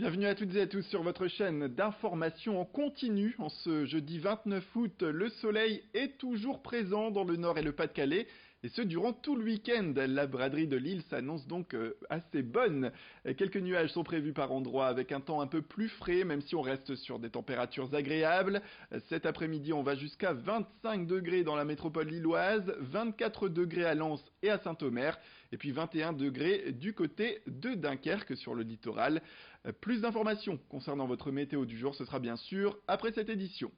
Bienvenue à toutes et à tous sur votre chaîne d'information en continu. En ce jeudi 29 août, le soleil est toujours présent dans le Nord et le Pas-de-Calais, et ce durant tout le week-end. La braderie de Lille s'annonce donc assez bonne. Quelques nuages sont prévus par endroits avec un temps un peu plus frais, même si on reste sur des températures agréables. Cet après-midi, on va jusqu'à 25 degrés dans la métropole lilloise, 24 degrés à Lens et à Saint-Omer, et puis 21 degrés du côté de Dunkerque sur le littoral. Plus d'informations concernant votre météo du jour, ce sera bien sûr après cette édition.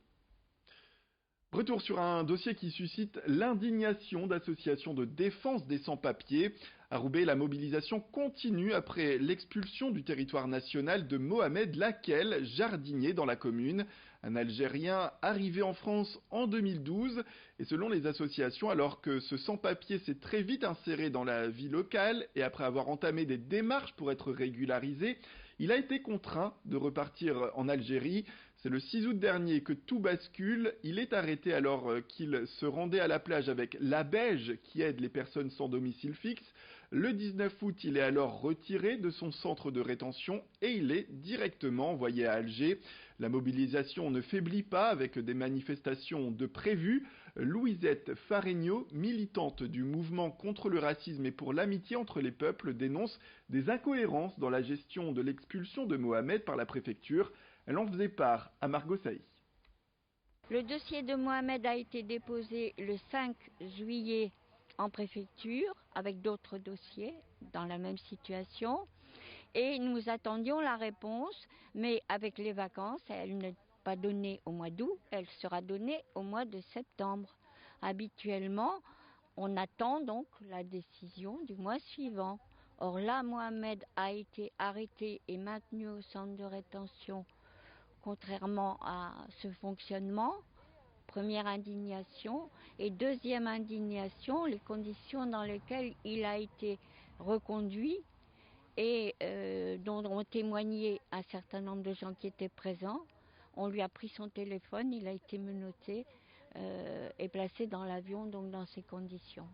Retour sur un dossier qui suscite l'indignation d'associations de défense des sans-papiers. À Roubaix, la mobilisation continue après l'expulsion du territoire national de Mohamed Lakel, jardinier dans la commune. Un Algérien arrivé en France en 2012. Et selon les associations, alors que ce sans-papier s'est très vite inséré dans la vie locale et après avoir entamé des démarches pour être régularisé, il a été contraint de repartir en Algérie. C'est le 6 août dernier que tout bascule. Il est arrêté alors qu'il se rendait à la plage avec l'ABEJ qui aide les personnes sans domicile fixe. Le 19 août, il est alors retiré de son centre de rétention et il est directement envoyé à Alger. La mobilisation ne faiblit pas avec des manifestations de prévues. Louisette Faregno, militante du mouvement contre le racisme et pour l'amitié entre les peuples, dénonce des incohérences dans la gestion de l'expulsion de Mohamed par la préfecture. Elle en faisait part à Margot Saï. Le dossier de Mohamed a été déposé le 5 juillet en préfecture avec d'autres dossiers dans la même situation et nous attendions la réponse, mais avec les vacances, elle n'est pas donnée au mois d'août, elle sera donnée au mois de septembre. Habituellement, on attend donc la décision du mois suivant. Or là, Mohamed a été arrêté et maintenu au centre de rétention contrairement à ce fonctionnement. Première indignation. Et deuxième indignation, les conditions dans lesquelles il a été reconduit et dont ont témoigné un certain nombre de gens qui étaient présents. On lui a pris son téléphone, il a été menotté et placé dans l'avion donc dans ces conditions.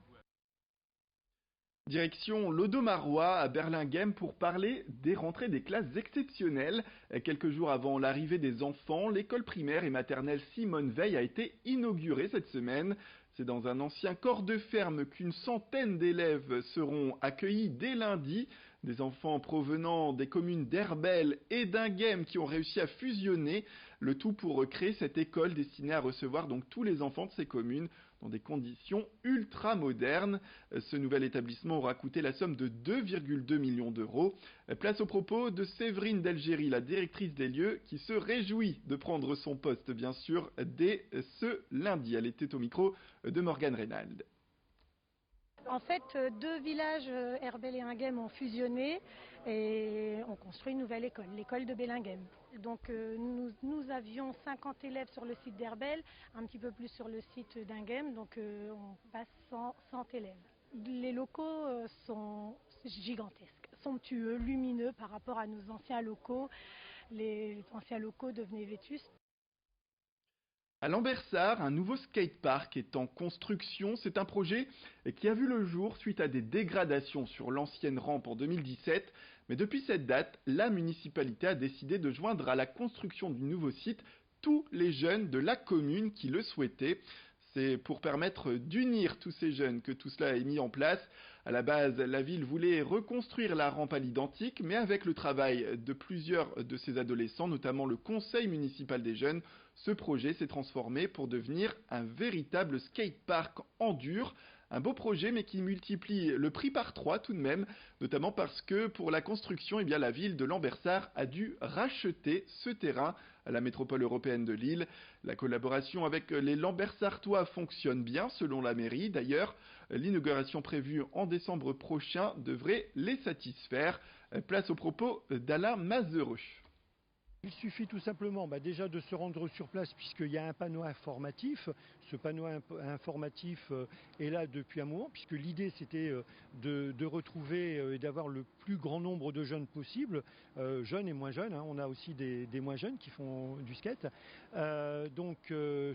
Direction l'Odomarois à Berlinghem pour parler des rentrées des classes exceptionnelles. Quelques jours avant l'arrivée des enfants, l'école primaire et maternelle Simone Veil a été inaugurée cette semaine. C'est dans un ancien corps de ferme qu'une centaine d'élèves seront accueillis dès lundi. Des enfants provenant des communes d'Herbel et d'Inghem qui ont réussi à fusionner, le tout pour créer cette école destinée à recevoir donc tous les enfants de ces communes dans des conditions ultra modernes. Ce nouvel établissement aura coûté la somme de 2,2 millions d'euros. Place aux propos de Séverine d'Algérie, la directrice des lieux, qui se réjouit de prendre son poste, bien sûr, dès ce lundi. Elle était au micro de Morgane Reynald. En fait, deux villages, Herbel et Inghem, ont fusionné et ont construit une nouvelle école, l'école de Belinghem. Donc nous avions 50 élèves sur le site d'Herbel, un petit peu plus sur le site d'Inghem, donc on passe 100 élèves. Les locaux sont gigantesques, somptueux, lumineux par rapport à nos anciens locaux. Les anciens locaux devenaient vétustes. À Lambersart, un nouveau skatepark est en construction. C'est un projet qui a vu le jour suite à des dégradations sur l'ancienne rampe en 2017. Mais depuis cette date, la municipalité a décidé de joindre à la construction du nouveau site tous les jeunes de la commune qui le souhaitaient. C'est pour permettre d'unir tous ces jeunes que tout cela est mis en place. À la base, la ville voulait reconstruire la rampe à l'identique, mais avec le travail de plusieurs de ces adolescents, notamment le conseil municipal des jeunes, ce projet s'est transformé pour devenir un véritable skatepark en dur. Un beau projet mais qui multiplie le prix par 3 tout de même, notamment parce que pour la construction, eh bien, la ville de Lambersart a dû racheter ce terrain à la métropole européenne de Lille. La collaboration avec les Lambersartois fonctionne bien selon la mairie. D'ailleurs, l'inauguration prévue en décembre prochain devrait les satisfaire. Place aux propos d'Alain Mazereux. Il suffit tout simplement déjà de se rendre sur place puisqu'il y a un panneau informatif. Ce panneau informatif est là depuis un moment puisque l'idée c'était de retrouver et d'avoir le plus grand nombre de jeunes possible, jeunes et moins jeunes. On a aussi des moins jeunes qui font du skate.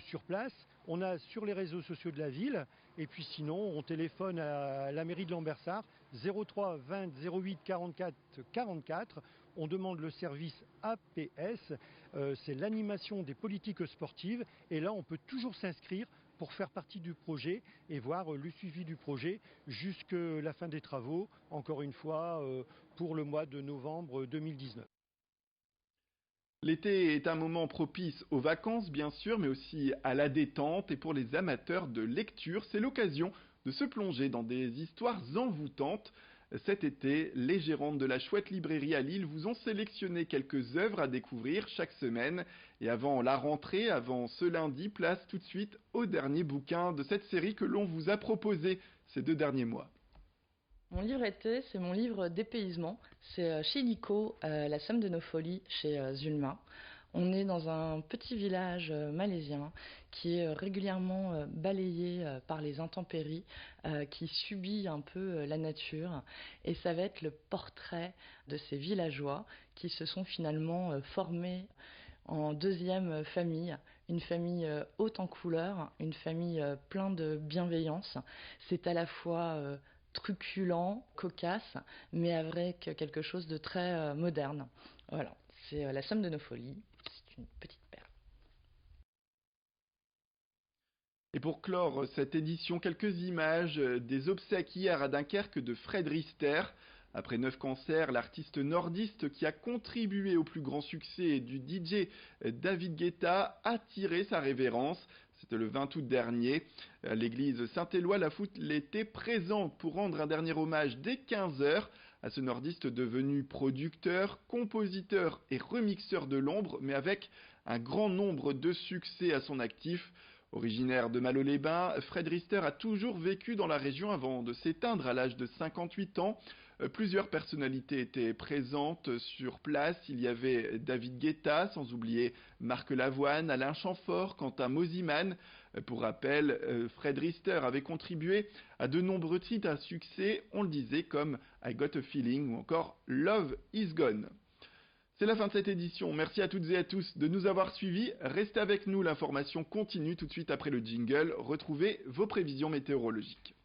Sur place, on a sur les réseaux sociaux de la ville et puis sinon on téléphone à la mairie de Lambersart 03 20 08 44 44. on demande le service APS, c'est l'animation des politiques sportives, et là on peut toujours s'inscrire pour faire partie du projet et voir le suivi du projet jusqu'à la fin des travaux, encore une fois, pour le mois de novembre 2019. L'été est un moment propice aux vacances, bien sûr, mais aussi à la détente. Et pour les amateurs de lecture, c'est l'occasion de se plonger dans des histoires envoûtantes. Cet été, les gérantes de la Chouette Librairie à Lille vous ont sélectionné quelques œuvres à découvrir chaque semaine. Et avant la rentrée, avant ce lundi, place tout de suite au dernier bouquin de cette série que l'on vous a proposé ces 2 derniers mois. Mon livre été, c'est mon livre dépaysement. C'est Chilico, La somme de nos folies, chez Zulma. On est dans un petit village malaisien qui est régulièrement balayé par les intempéries, qui subit un peu la nature. Et ça va être le portrait de ces villageois qui se sont finalement formés en deuxième famille, une famille haute en couleurs, une famille pleine de bienveillance. C'est à la fois truculent, cocasse, mais avec quelque chose de très moderne. Voilà, c'est La somme de nos folies, c'est une petite perle. Et pour clore cette édition, quelques images des obsèques hier à Dunkerque de Fred Rister. Après 9 concerts, l'artiste nordiste qui a contribué au plus grand succès du DJ David Guetta a tiré sa révérence. C'était le 20 août dernier. L'église Saint-Éloi-la-Foot était présente pour rendre un dernier hommage dès 15h à ce nordiste devenu producteur, compositeur et remixeur de l'ombre, mais avec un grand nombre de succès à son actif. Originaire de Malo-les-Bains, Fred Rister a toujours vécu dans la région avant de s'éteindre à l'âge de 58 ans. Plusieurs personnalités étaient présentes sur place. Il y avait David Guetta, sans oublier Marc Lavoine, Alain Chamfort, Quentin Mosiman. Pour rappel, Fred Rister avait contribué à de nombreux titres à succès, on le disait, comme I Got a Feeling ou encore Love is Gone. C'est la fin de cette édition. Merci à toutes et à tous de nous avoir suivis. Restez avec nous, l'information continue tout de suite après le jingle. Retrouvez vos prévisions météorologiques.